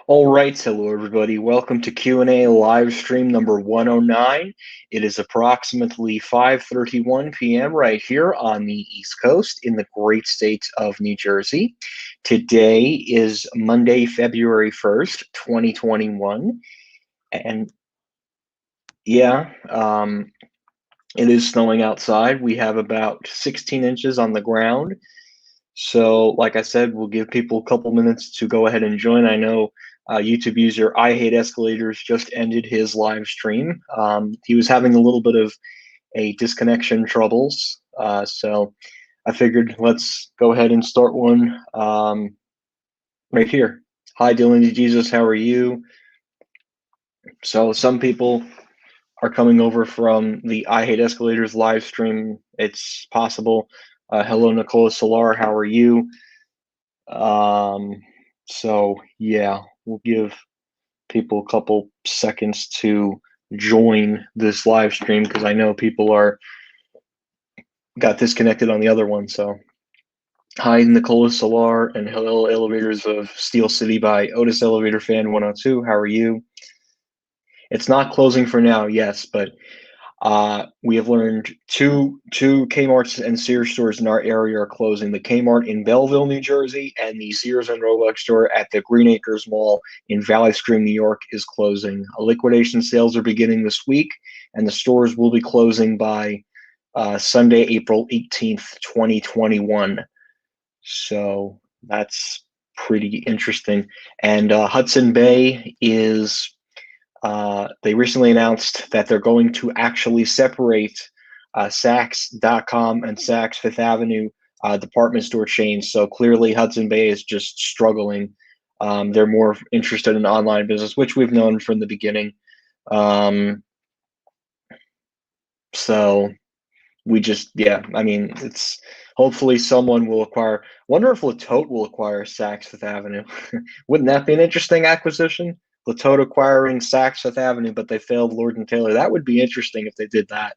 All right, hello everybody. Welcome to Q&A live stream number 109. It is approximately 5:31 p.m. right here on the East Coast in the great state of New Jersey. Today is Monday, February 1st, 2021, and yeah, it is snowing outside. We have about 16 inches on the ground. So, like I said, we'll give people a couple minutes to go ahead and join. I know YouTube user I Hate Escalators just ended his live stream. He was having a little bit of a disconnection troubles. So I figured let's go ahead and start one right here. Hi, Dylan Jesus. How are you? So some people are coming over from the I Hate Escalators live stream. It's possible. Hello, Nicola Solar. How are you? Um, so yeah, we'll give people a couple seconds to join this live stream because I know people are got disconnected on the other one. So hi, Nicola Solar, and hello, Elevators of Steel City by Otis Elevator Fan 102. How are you? It's not closing for now, yes, but we have learned two Kmart's and Sears stores in our area are closing. The Kmart in Belleville, New Jersey, and the Sears and Roebuck store at the Green Acres Mall in Valley Stream, New York, is closing. Liquidation sales are beginning this week, and the stores will be closing by Sunday, April 18th, 2021. So that's pretty interesting. And Hudson Bay is they recently announced that they're going to actually separate Saks.com and Saks Fifth Avenue department store chains. So clearly, Hudson Bay is just struggling. They're more interested in online business, which we've known from the beginning. Um, so we just, yeah, I mean, it's hopefully someone will acquire. Wonder if Latote will acquire Saks Fifth Avenue. Wouldn't that be an interesting acquisition? Latote acquiring Saks Fifth Avenue, but they failed Lord and Taylor. That would be interesting if they did that.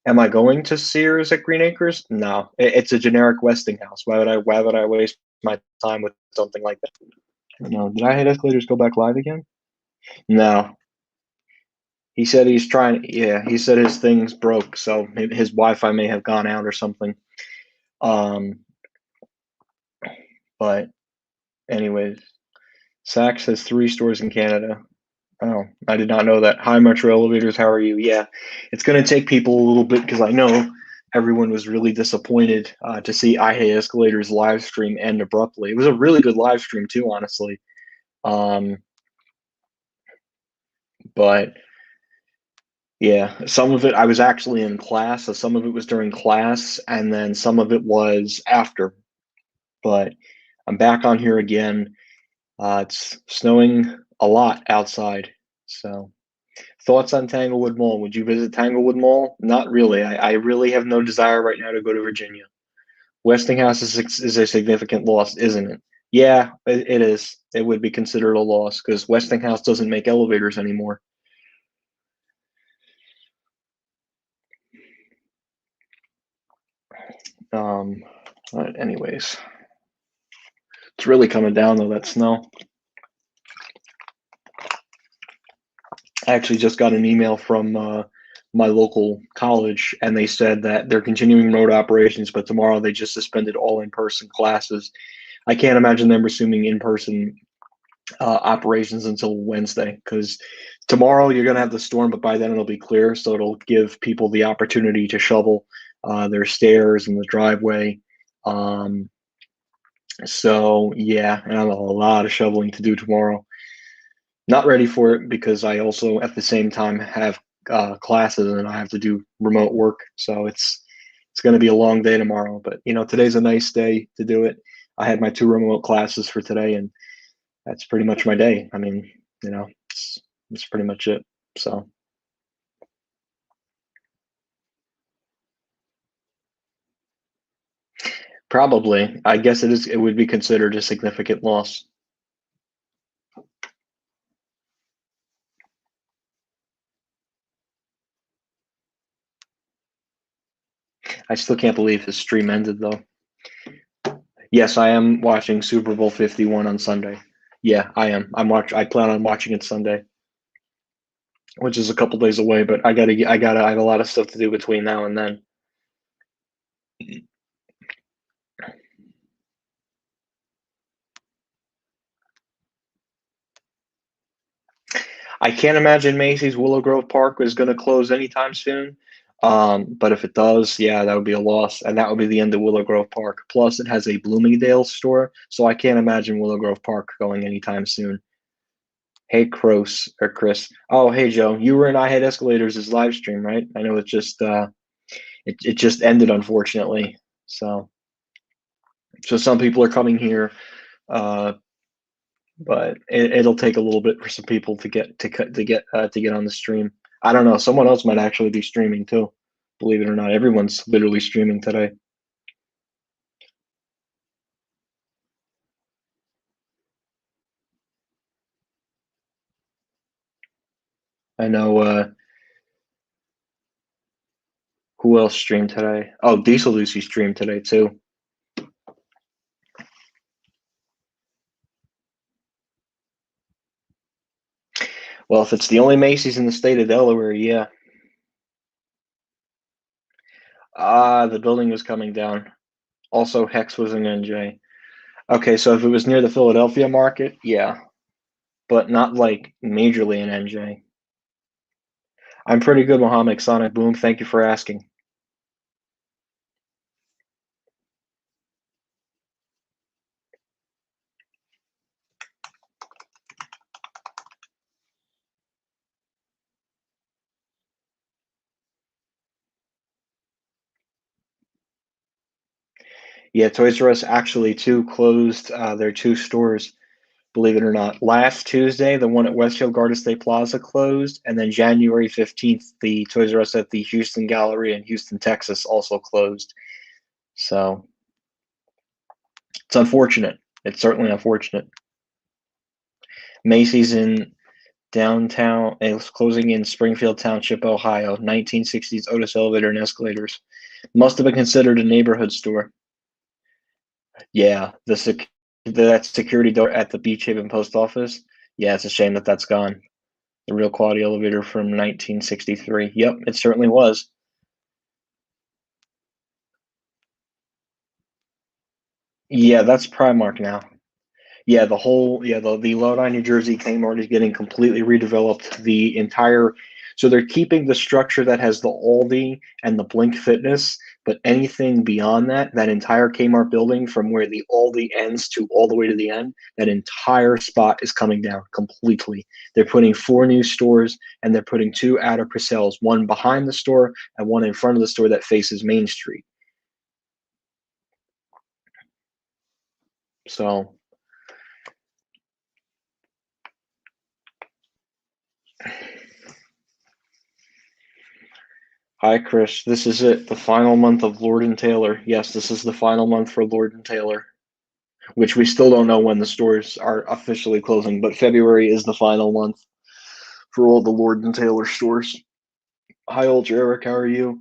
Am I going to Sears at Green Acres? No, it's a generic Westinghouse. Why would I waste my time with something like that? No, did I hit escalators go back live again? No. He said he's trying. Yeah, he said his thing's broke, so his Wi-Fi may have gone out or something. Um, but anyways, Saks has 3 stores in Canada. Oh, I did not know that. Hi, Metro Elevators. How are you? Yeah, it's going to take people a little bit because I know everyone was really disappointed to see I Hate Escalators live stream end abruptly. It was a really good live stream too, honestly. Um, but yeah, some of it I was actually in class, so some of it was during class, and then some of it was after. But I'm back on here again. It's snowing a lot outside, so. Thoughts on Tanglewood Mall? Would you visit Tanglewood Mall? Not really. I really have no desire right now to go to Virginia. Westinghouse is a significant loss, isn't it? Yeah, it is. It would be considered a loss because Westinghouse doesn't make elevators anymore. Um, but anyways, it's really coming down though, that snow. I actually just got an email from my local college, and they said that they're continuing remote operations, but tomorrow they just suspended all in-person classes. I can't imagine them resuming in-person operations until Wednesday because tomorrow you're going to have the storm, but by then it'll be clear. So it'll give people the opportunity to shovel their stairs and the driveway. Um, so yeah, and I have a lot of shoveling to do tomorrow. Not ready for it because I also at the same time have classes and I have to do remote work. So it's going to be a long day tomorrow. But today's a nice day to do it. I had my 2 remote classes for today, and that's pretty much my day. I mean, it's pretty much it. So probably, I guess it would be considered a significant loss. I still can't believe his stream ended though. Yes, I am watching Super Bowl 51 on Sunday. Yeah, I am. I plan on watching it Sunday, which is a couple days away, but I have a lot of stuff to do between now and then. I can't imagine Macy's Willow Grove Park is going to close anytime soon. But if it does, yeah, that would be a loss, and that would be the end of Willow Grove Park. Plus, it has a Bloomingdale store, so I can't imagine Willow Grove Park going anytime soon. Hey, Chris. Oh, hey, Joe. You were in I Had Escalators' live stream, right? I know it just ended, unfortunately. So some people are coming here, uh, but it'll take a little bit for some people to get on the stream. I don't know. Someone else might actually be streaming too. Believe it or not, everyone's literally streaming today. I know. Who else streamed today? Oh, Diesel Lucy streamed today too. Well, if it's the only Macy's in the state of Delaware, yeah. Ah, the building was coming down. Also, Hex was in NJ. Okay, so if it was near the Philadelphia market, yeah, but not like majorly in NJ. I'm pretty good, Mohammed Sonic Boom. Thank you for asking. Yeah, Toys R Us actually too closed their two stores, believe it or not. Last Tuesday, the one at Westfield Garden State Plaza closed, and then January 15th, the Toys R Us at the Houston Gallery in Houston, Texas also closed. So it's unfortunate. It's certainly unfortunate. Macy's in downtown, it's closing in Springfield Township, Ohio, 1960s Otis Elevator and Escalators. Must have been considered a neighborhood store. Yeah, that security door at the Beach Haven post office. Yeah, it's a shame that that's gone. The real quality elevator from 1963. Yep, it certainly was. Yeah, that's Primark now. Yeah, the Lodi, New Jersey Kmart is getting completely redeveloped. The entire so they're keeping the structure that has the Aldi and the Blink Fitness, but anything beyond that, that entire Kmart building from where the Aldi ends to all the way to the end, that entire spot is coming down completely. They're putting four new stores and they're putting two outer Purcells, one behind the store and one in front of the store that faces Main Street. So hi, Chris. This is it, the final month of Lord and Taylor. Yes, this is the final month for Lord and Taylor, which we still don't know when the stores are officially closing, but February is the final month for all the Lord and Taylor stores. Hi, Ultra Eric. How are you?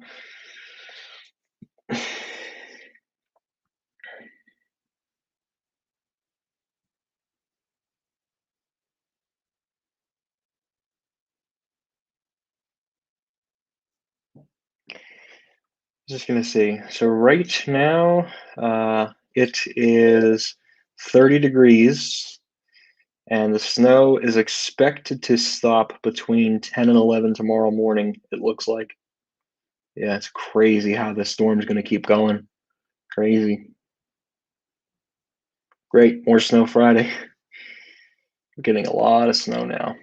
Just gonna see. So right now, it is 30 degrees, and the snow is expected to stop between 10 and 11 tomorrow morning. It looks like. Yeah, it's crazy how this storm's gonna keep going. Crazy. Great, more snow Friday. We're getting a lot of snow now.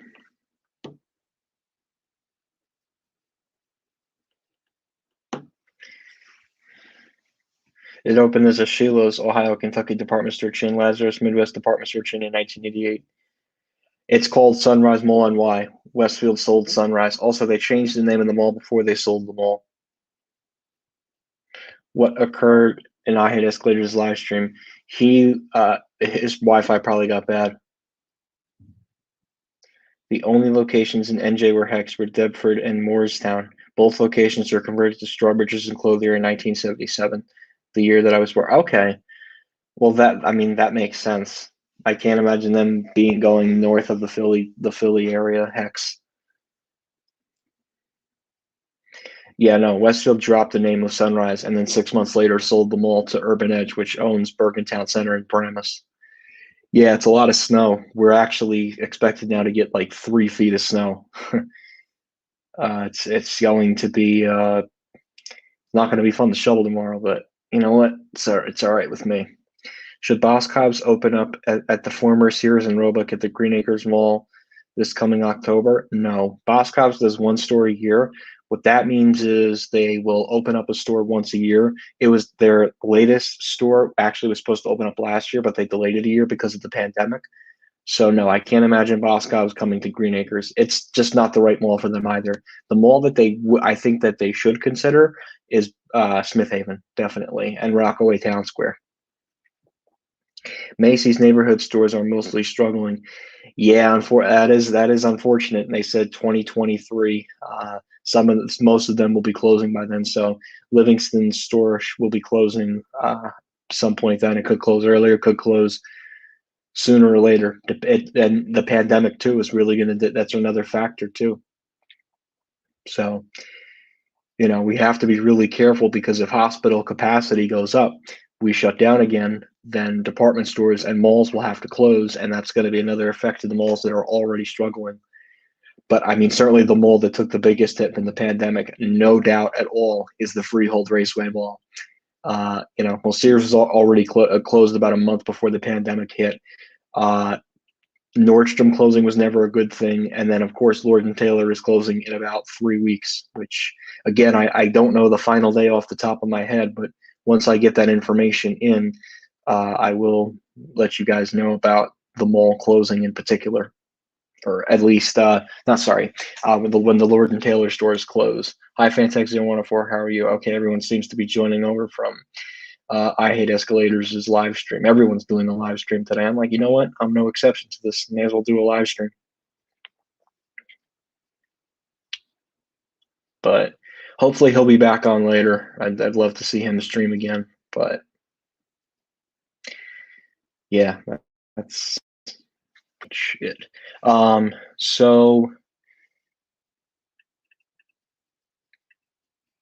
It opened as a Shiloh's Ohio Kentucky department store chain, Lazarus Midwest department store chain in 1988. It's called Sunrise Mall on Y. Westfield sold Sunrise. Also, they changed the name of the mall before they sold the mall. What occurred in I Hate Escalators live stream? His Wi-Fi probably got bad. The only locations in NJ were Hex were Deptford and Moorestown. Both locations were converted to Strawbridges and Clothier in 1977, the year that I was born. Okay, well that makes sense. I can't imagine them going north of the Philly area. Hex. Yeah, no. Westfield dropped the name of Sunrise, and then 6 months later sold the mall to Urban Edge, which owns Bergen Town Center in Paramus. Yeah, it's a lot of snow. We're actually expected now to get like 3 feet of snow. It's going to be not going to be fun to shovel tomorrow, but you know what? It's all right with me. Should Boscov's open up at the former Sears and Roebuck at the Green Acres Mall this coming October? No. Boscov's does one store a year. What that means is they will open up a store once a year. It was their latest store actually was supposed to open up last year, but they delayed it a year because of the pandemic. So no, I can't imagine Boscov's coming to Green Acres. It's just not the right mall for them either. The mall that I think that they should consider is Smith Haven, definitely, and Rockaway Town Square. Macy's neighborhood stores are mostly struggling. Yeah, that is unfortunate. And they said 2023. Most of them will be closing by then. So Livingston's store will be closing some point then. It could close earlier, could close sooner or later. And the pandemic too is really going to. That's another factor too. So we have to be really careful because if hospital capacity goes up, we shut down again, then department stores and malls will have to close, and that's going to be another effect to the malls that are already struggling. But I mean, certainly the mall that took the biggest hit in the pandemic, no doubt at all, is the Freehold Raceway Mall. Well, Sears was already closed about a month before the pandemic hit. Nordstrom closing was never a good thing. And then, of course, Lord & Taylor is closing in about 3 weeks, which, again, I don't know the final day off the top of my head, but once I get that information in, I will let you guys know about the mall closing in particular, or at least, when the Lord & Taylor stores close. Hi, Fantech0104, how are you? Okay, everyone seems to be joining over from I Hate Escalators' live stream. Everyone's doing a live stream today. I'm like, you know what? I'm no exception to this. May as well do a live stream. But hopefully he'll be back on later. I'd love to see him stream again. But yeah, that's shit. So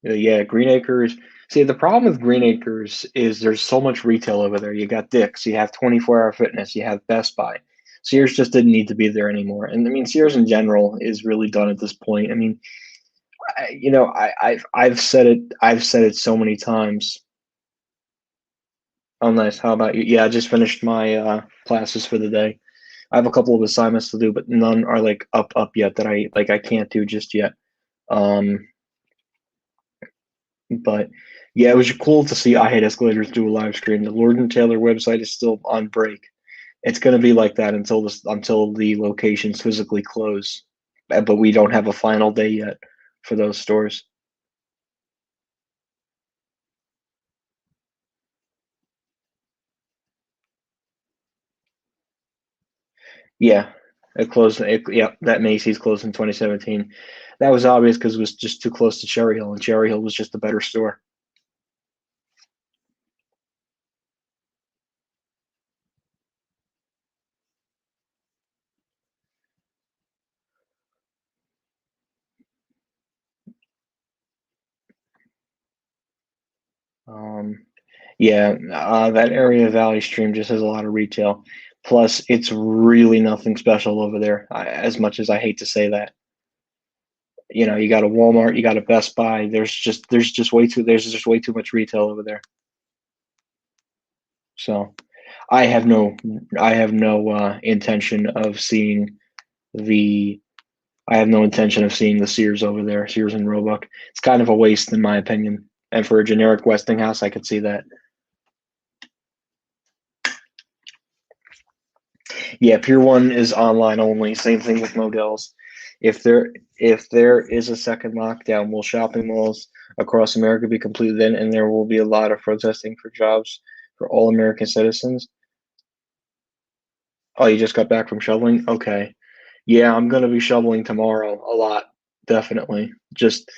yeah, Green Acres. See, the problem with Green Acres is there's so much retail over there. You got Dick's, you have 24-hour fitness, you have Best Buy. Sears just didn't need to be there anymore. And I mean, Sears in general is really done at this point. I mean, I've said it. I've said it so many times. Oh, nice. How about you? Yeah, I just finished my classes for the day. I have a couple of assignments to do, but none are like up yet that I can't do just yet. Um, but yeah, it was cool to see I Hate Escalators do a live stream. The Lord & Taylor website is still on break. It's going to be like that until the locations physically close, but we don't have a final day yet for those stores. Yeah, it closed. Yeah, that Macy's closed in 2017. That was obvious because it was just too close to Cherry Hill, and Cherry Hill was just a better store. Yeah, that area of Valley Stream just has a lot of retail. Plus, it's really nothing special over there. As much as I hate to say that, you got a Walmart, you got a Best Buy. There's just way too much retail over there. So, I have no intention of seeing the Sears over there, Sears and Roebuck. It's kind of a waste, in my opinion. And for a generic Westinghouse, I could see that. Yeah, Pier 1 is online only. Same thing with Modell's. If there is a second lockdown, will shopping malls across America be completed then, and there will be a lot of protesting for jobs for all American citizens? Oh, you just got back from shoveling? Okay. Yeah, I'm gonna be shoveling tomorrow a lot, definitely. Just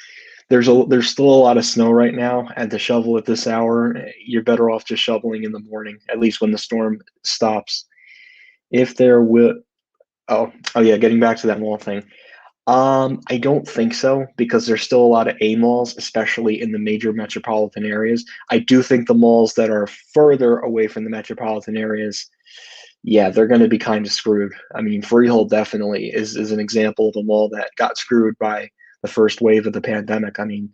there's still a lot of snow right now, and to shovel at this hour, you're better off just shoveling in the morning, at least when the storm stops. If there will, oh yeah, getting back to that mall thing. I don't think so because there's still a lot of A malls, especially in the major metropolitan areas. I do think the malls that are further away from the metropolitan areas, yeah, they're going to be kind of screwed. I mean, Freehold definitely is an example of a mall that got screwed by the first wave of the pandemic. I mean,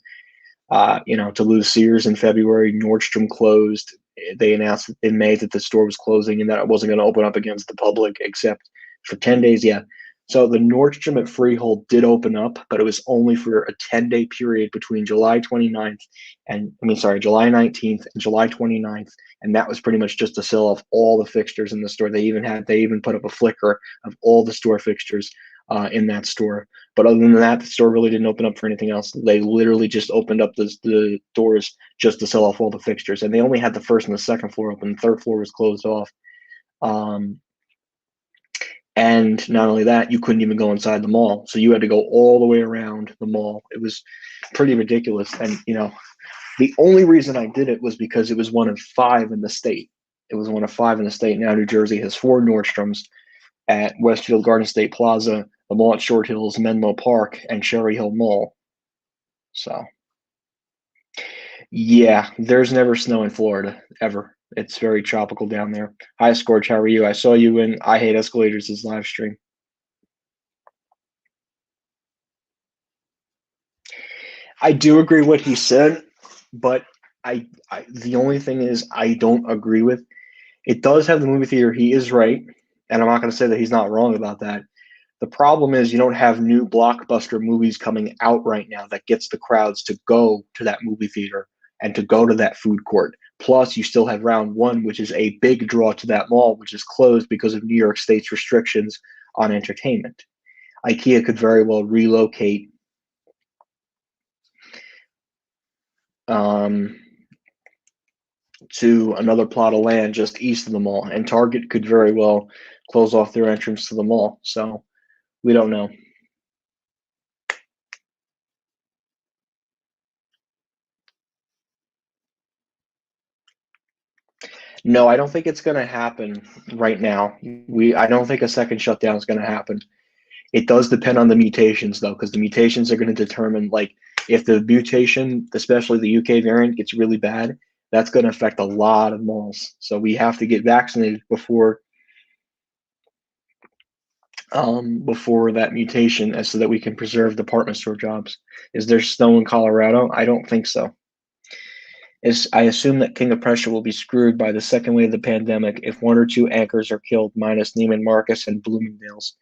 to lose Sears in February, Nordstrom closed. They announced in May that the store was closing and that it wasn't going to open up against the public except for 10 days. Yeah. So the Nordstrom at Freehold did open up, but it was only for a 10-day period between July 29th July 19th and July 29th. And that was pretty much just to sell off all the fixtures in the store. They even put up a flicker of all the store fixtures in that store. But other than that, the store really didn't open up for anything else. They literally just opened up the doors just to sell off all the fixtures, and they only had the first and the second floor open. The third floor was closed off. Um, and not only that, you couldn't even go inside the mall, so you had to go all the way around the mall. It was pretty ridiculous. And the only reason I did it was because it was one of five in the state. It was one of five in the state. Now New Jersey has four Nordstroms at Westfield Garden State Plaza, the mall at Short Hills, Menlo Park, and Cherry Hill Mall. So, yeah, there's never snow in Florida, ever. It's very tropical down there. Hi, Scorch, how are you? I saw you in I Hate Escalators' live stream. I do agree what he said, but the only thing is I don't agree with. It does have the movie theater. He is right, and I'm not going to say that he's not wrong about that. The problem is you don't have new blockbuster movies coming out right now that gets the crowds to go to that movie theater and to go to that food court. Plus, you still have Round One, which is a big draw to that mall, which is closed because of New York State's restrictions on entertainment. IKEA could very well relocate um, to another plot of land just east of the mall, and Target could very well close off their entrance to the mall. So we don't know. No, I don't think it's going to happen right now. I don't think a second shutdown is going to happen. It does depend on the mutations though, because the mutations are going to determine like if the mutation, especially the UK variant, gets really bad, that's going to affect a lot of malls. So we have to get vaccinated before that mutation, as so that we can preserve department store jobs. Is there snow in Colorado? I don't think so. I assume that King of Prussia will be screwed by the second wave of the pandemic if one or two anchors are killed, minus Neiman Marcus and Bloomingdale's.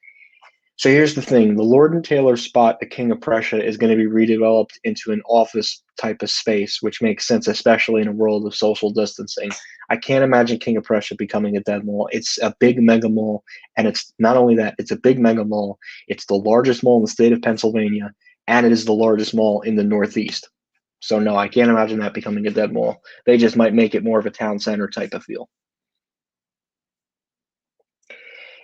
So here's the thing: the Lord and Taylor spot at King of Prussia is going to be redeveloped into an office type of space, which makes sense, especially in a world of social distancing. I can't imagine King of Prussia becoming a dead mall. It's a big mega mall, and it's not only that; it's a big mega mall. It's the largest mall in the state of Pennsylvania, and it is the largest mall in the Northeast. So no, I can't imagine that becoming a dead mall. They just might make it more of a town center type of feel.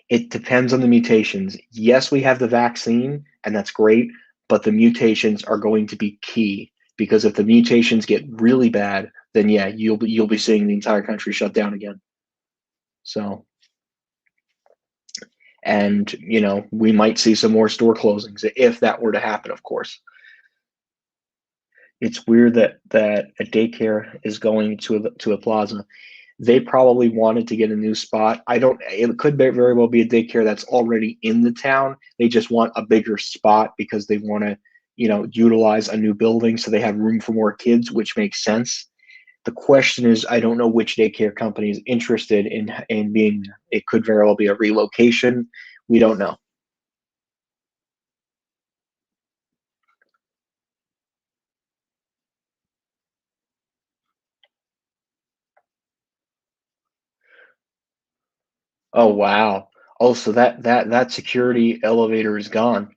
It depends on the mutations. Yes, we have the vaccine, and that's great, but the mutations are going to be key because if the mutations get really bad, then yeah, you'll be seeing the entire country shut down again. So, and we might see some more store closings if that were to happen, of course. It's weird that a daycare is going to a plaza. They probably wanted to get a new spot. I don't. It could very well be a daycare that's already in the town. They just want a bigger spot because they want to, utilize a new building so they have room for more kids, which makes sense. The question is, I don't know which daycare company is interested in being there. It could very well be a relocation. We don't know. Oh wow. Oh, so that security elevator is gone.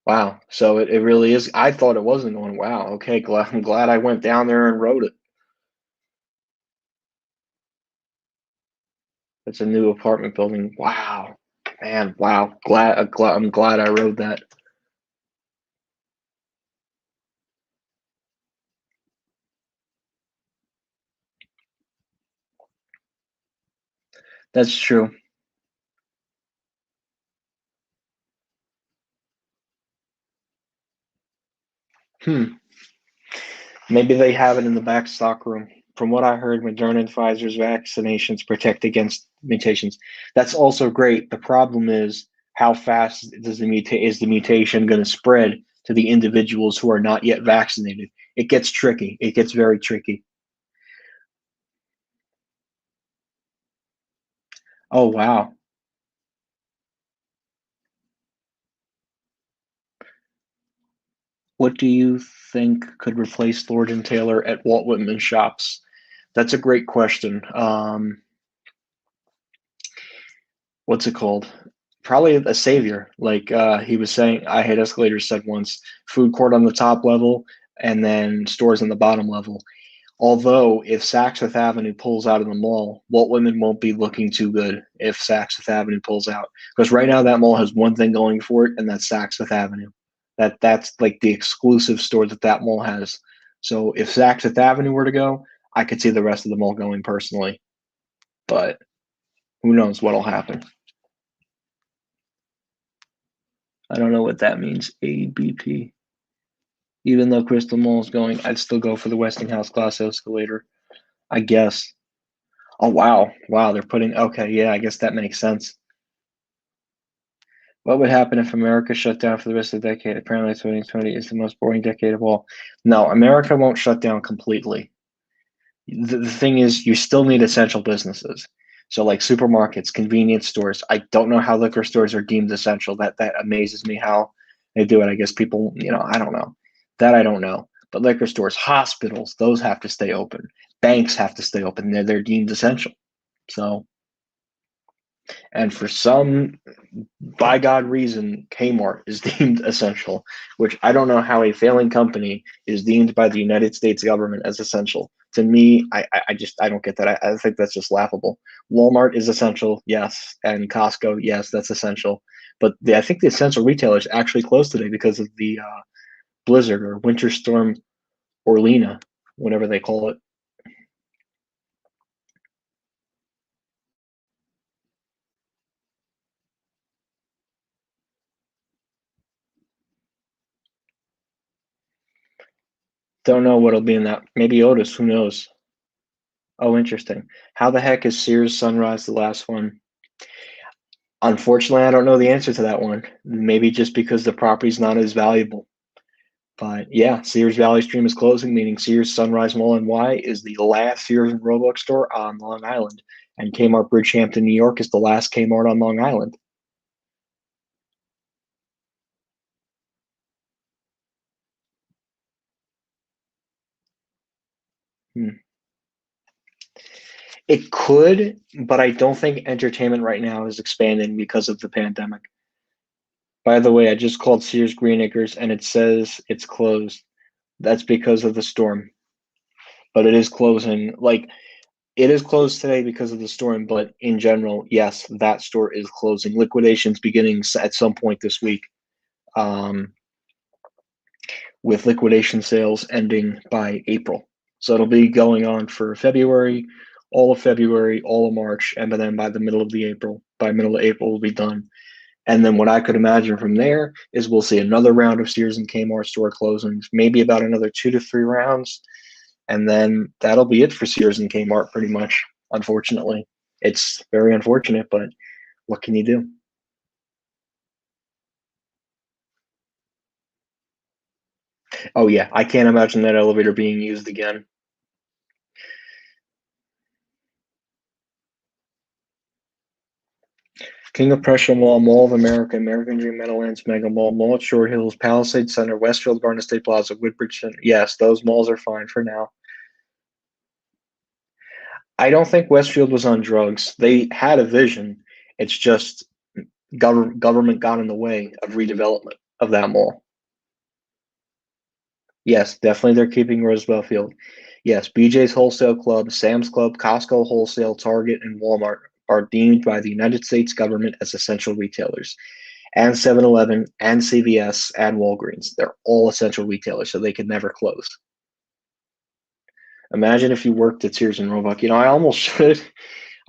Wow. So it really is. I thought it wasn't going. Wow. Okay. I'm glad I went down there and rode it. It's a new apartment building. Wow. Man, wow. I'm glad I rode that. That's true. Hmm. Maybe they have it in the back stock room. From what I heard, Moderna and Pfizer's vaccinations protect against mutations. That's also great. The problem is how fast is the mutation going to spread to the individuals who are not yet vaccinated? It gets tricky. It gets very tricky. Oh wow. What do you think could replace Lord and Taylor at Walt Whitman shops? That's a great question. What's it called? Probably a savior. Like he was saying, I Hate Escalators said once, food court on the top level and then stores on the bottom level. Although if Saks Fifth Avenue pulls out of the mall, Walt Whitman won't be looking too good if Saks Fifth Avenue pulls out. Because right now that mall has one thing going for it, and that's Saks Fifth Avenue. That's like the exclusive store that that mall has. So if Saks Fifth Avenue were to go, I could see the rest of the mall going personally. But who knows what'll happen. I don't know what that means. ABP. Even though Crystal Mall is going, I'd still go for the Westinghouse Glass Escalator. I guess. Oh wow, wow! They're putting. Okay, yeah, I guess that makes sense. What would happen if America shut down for the rest of the decade? Apparently, 2020 is the most boring decade of all. No, America won't shut down completely. The thing is, you still need essential businesses. So, like supermarkets, convenience stores. I don't know how liquor stores are deemed essential. That amazes me how they do it. I guess people, I don't know. That I don't know. But liquor stores, hospitals, those have to stay open. Banks have to stay open. They're deemed essential. So, and for some by God reason, Kmart is deemed essential, which I don't know how a failing company is deemed by the United States government as essential. To me, I don't get that. I think that's just laughable. Walmart is essential, yes, and Costco, yes, that's essential. But I think the essential retailers actually closed today because of the blizzard or winter storm Orlena, whatever they call it. Don't know what'll be in that. Maybe Otis, who knows? Oh, interesting. How the heck is Sears Sunrise the last one? Unfortunately, I don't know the answer to that one. Maybe just because the property's not as valuable. But yeah, Sears Valley Stream is closing, meaning Sears Sunrise Mall NY is the last Sears and Roebuck store on Long Island. And Kmart Bridgehampton, New York is the last Kmart on Long Island. Hmm. It could, but I don't think entertainment right now is expanding because of the pandemic. By the way, I just called Sears Green Acres and it says it's closed. That's because of the storm, but it is closing. Like it is closed today because of the storm, but in general, yes, that store is closing. Liquidations beginning at some point this week, um, with liquidation sales ending by April. So it'll be going on for February, all of March, and then by middle of April, we'll be done. And then what I could imagine from there is we'll see another round of Sears and Kmart store closings, maybe about another 2 to 3 rounds, and then that'll be it for Sears and Kmart pretty much. Unfortunately, it's very unfortunate, but what can you do? Oh yeah, I can't imagine that elevator being used again. King of Prussia Mall, Mall of America, American Dream, Meadowlands, Mega Mall, Mall at Short Hills, Palisade Center, Westfield, Garden State Plaza, Woodbridge Center. Yes, those malls are fine for now. I don't think Westfield was on drugs. They had a vision. It's just government got in the way of redevelopment of that mall. Yes, definitely they're keeping Roosevelt Field. Yes, BJ's Wholesale Club, Sam's Club, Costco Wholesale, Target, and Walmart are deemed by the United States government as essential retailers. And 7-Eleven and CVS and Walgreens. They're all essential retailers, so they can never close. Imagine if you worked at Sears and Roebuck. I almost should.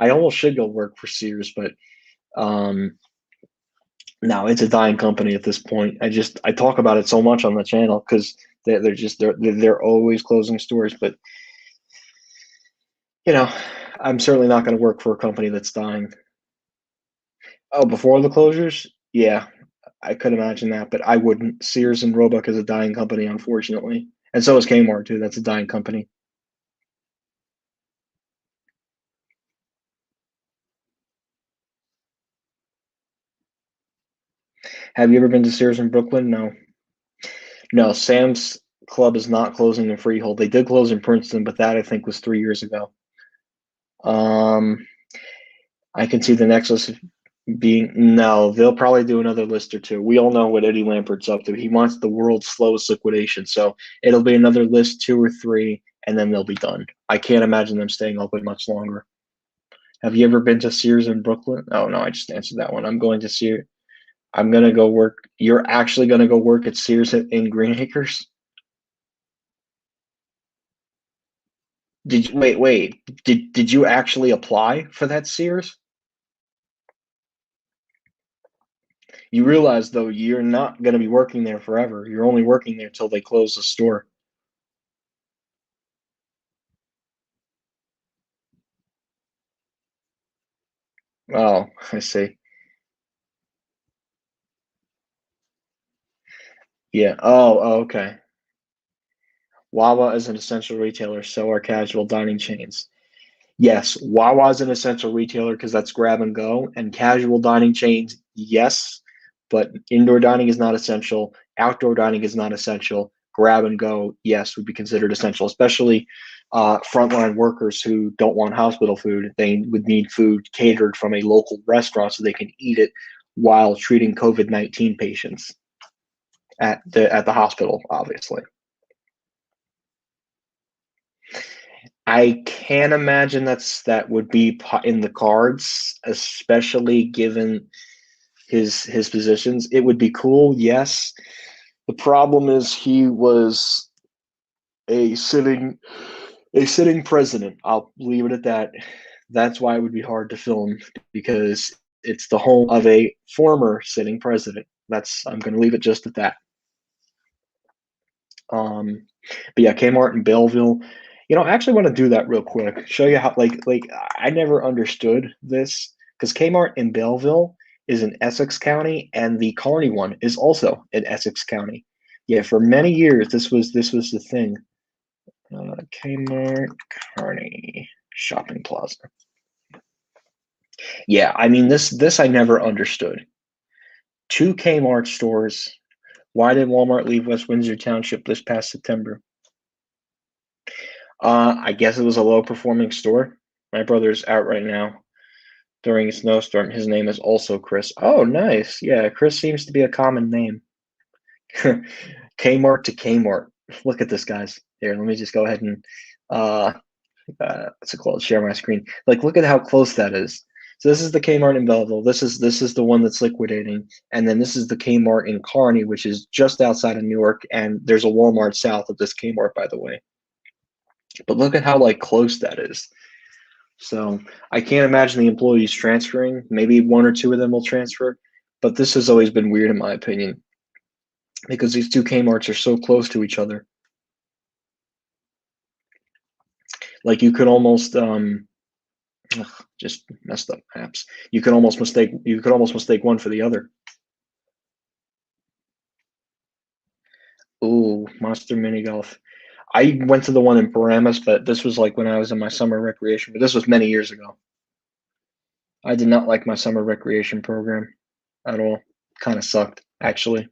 I almost should go work for Sears, but um, no, it's a dying company at this point. I talk about it so much on the channel because they're always closing stores. But you know, I'm certainly not going to work for a company that's dying. Oh, before the closures, yeah, I could imagine that, but I wouldn't. Sears and Roebuck is a dying company, unfortunately, and so is Kmart too. That's a dying company. Have you ever been to Sears in Brooklyn? No. No, Sam's Club is not closing in Freehold. They did close in Princeton, but that I think was 3 years ago. Um, I can see the Nexus being no, they'll probably do another list or two. We all know what Eddie Lampert's up to. He wants the world's slowest liquidation, so it'll be another list, two or three, and then they'll be done. I can't imagine them staying open much longer. Have you ever been to Sears in Brooklyn? Oh no, I just answered that one. I'm going to Sears. I'm gonna go work. You're actually gonna go work at Sears in Green Acres? Did you wait? Did you actually apply for that Sears? You realize though you're not gonna be working there forever. You're only working there till they close the store. Oh, I see. Yeah. Oh, okay. Wawa is an essential retailer, so are casual dining chains. Yes, Wawa is an essential retailer because that's grab and go, and casual dining chains, yes, but indoor dining is not essential. Outdoor dining is not essential. Grab and go, yes, would be considered essential, especially frontline workers who don't want hospital food. They would need food catered from a local restaurant so they can eat it while treating COVID-19 patients at the hospital, obviously. I can't imagine that would be in the cards, especially given his positions. It would be cool, yes. The problem is he was a sitting a sitting president. I'll leave it at that. That's why it would be hard to film because it's the home of a former sitting president. That's I'm going to leave it just at that. Um, but yeah, Kmart in Belleville. I actually want to do that real quick. Show you how like I never understood this because Kmart in Belleville is in Essex County and the Kearney one is also in Essex County. Yeah, for many years this was the thing. Kmart Kearney Shopping Plaza. Yeah, I mean this I never understood. Two Kmart stores. Why did Walmart leave West Windsor Township this past September? I guess it was a low performing store. My brother's out right now during a snowstorm. His name is also Chris. Oh, nice. Yeah, Chris seems to be a common name. Kmart to Kmart. Look at this, guys. Here, let me just go ahead and uh, what's it called? Share my screen. Like, look at how close that is. So this is the Kmart in Belleville. This is the one that's liquidating, and then this is the Kmart in Kearney, which is just outside of Newark. And there's a Walmart south of this Kmart, by the way. But look at how like close that is. So I can't imagine the employees transferring. Maybe one or two of them will transfer, but this has always been weird in my opinion because these two Kmart's are so close to each other. Like you could almost just messed up maps. You could almost mistake one for the other. Ooh, Monster Mini Golf. I went to the one in Paramus, but this was like when I was in my summer recreation, but this was many years ago. I did not like my summer recreation program at all. Kind of sucked, actually.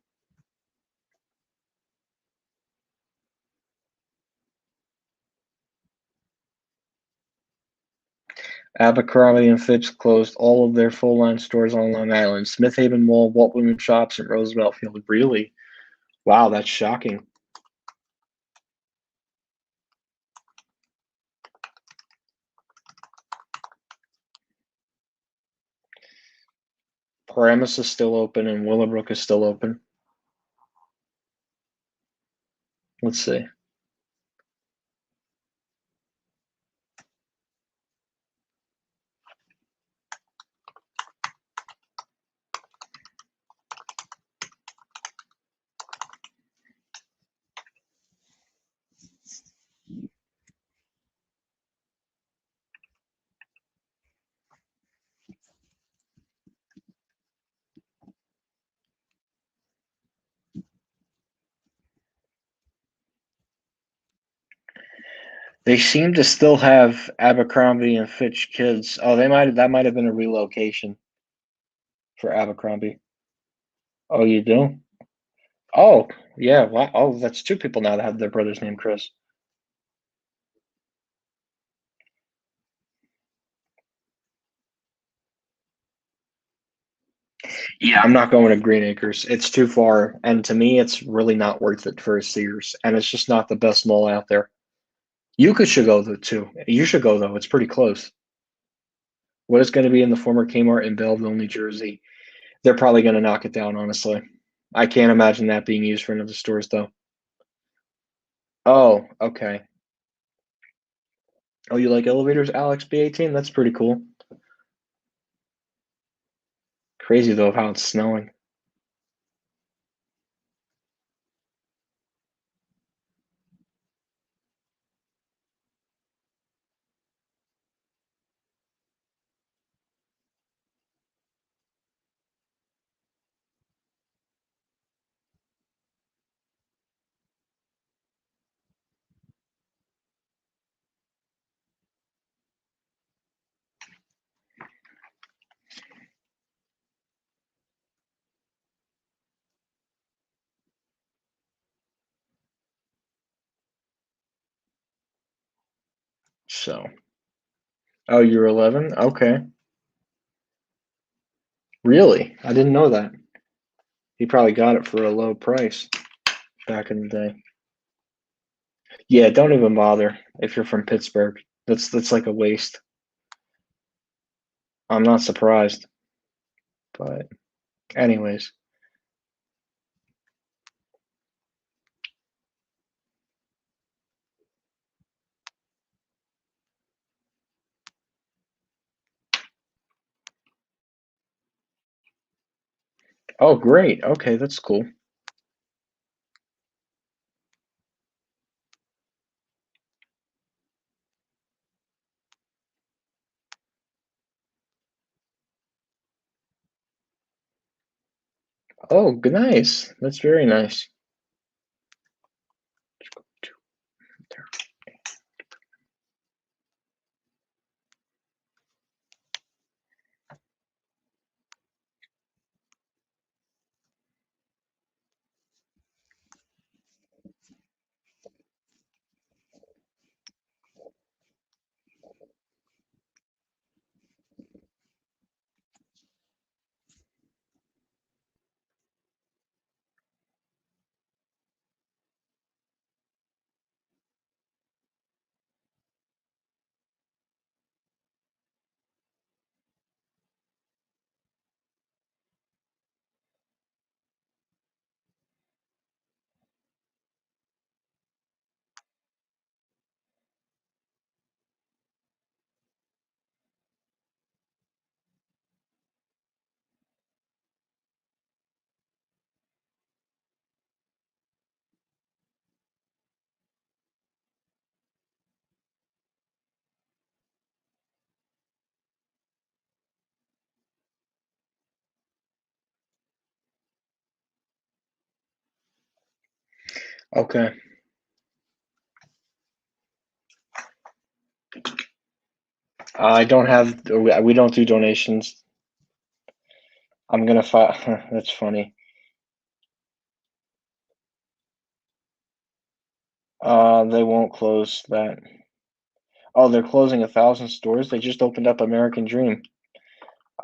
Abercrombie and Fitch closed all of their full-line stores on Long Island. Smith Haven Mall, Walt Women Shops, and Roosevelt Field. Really? Wow, that's shocking. Paramus is still open and Willowbrook is still open. Let's see. They seem to still have Abercrombie and Fitch kids. Oh, that might have been a relocation for Abercrombie. Oh, you do? Oh, yeah. Wow. Oh, that's two people now that have their brother's name Chris. Yeah, I'm not going to Green Acres. It's too far, and to me, it's really not worth it for a Sears, and it's just not the best mall out there. You could should go though too. You should go though. It's pretty close. What is going to be in the former Kmart in Belleville, New Jersey? They're probably going to knock it down, honestly. I can't imagine that being used for another stores though. Oh, okay. Oh, you like elevators, Alex B18? That's pretty cool. Crazy though of how it's snowing. So, oh, you're 11? Okay. Really? I didn't know that. He probably got it for a low price back in the day. Yeah, don't even bother if you're from Pittsburgh. That's like a waste. I'm not surprised, but anyways. Oh, great. Okay, that's cool. Oh, nice. That's very nice. Okay. I don't have, we don't do donations. I'm gonna fi That's funny. They won't close that. Oh, they're closing 1,000 stores. They just opened up American Dream.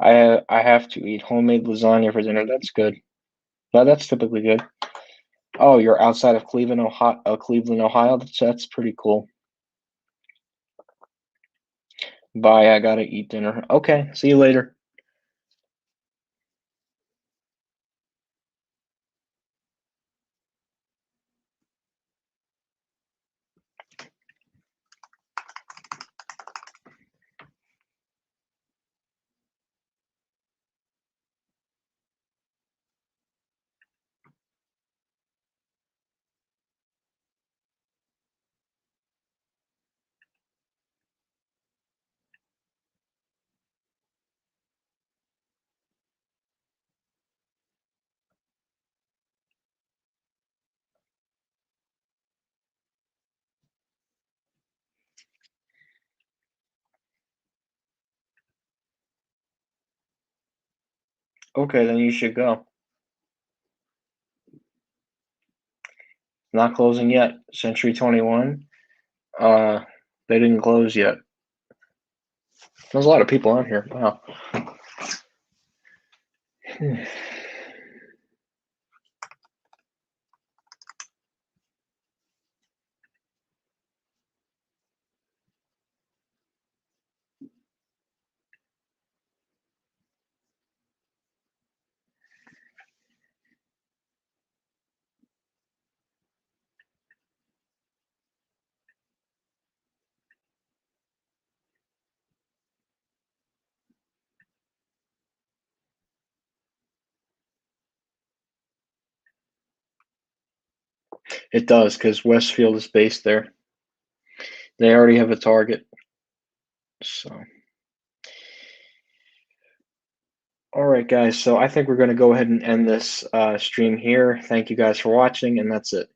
I have to eat homemade lasagna for dinner. That's good. But that's typically good. Oh, you're outside of Cleveland, Ohio. Cleveland, Ohio. That's pretty cool. Bye. I gotta eat dinner. Okay. See you later. Okay, then you should go. Not closing yet. Century 21. Uh, they didn't close yet. There's a lot of people on here. Wow. It does, because Westfield is based there. They already have a target. So, all right, guys. So I think we're going to go ahead and end this stream here. Thank you guys for watching, and that's it.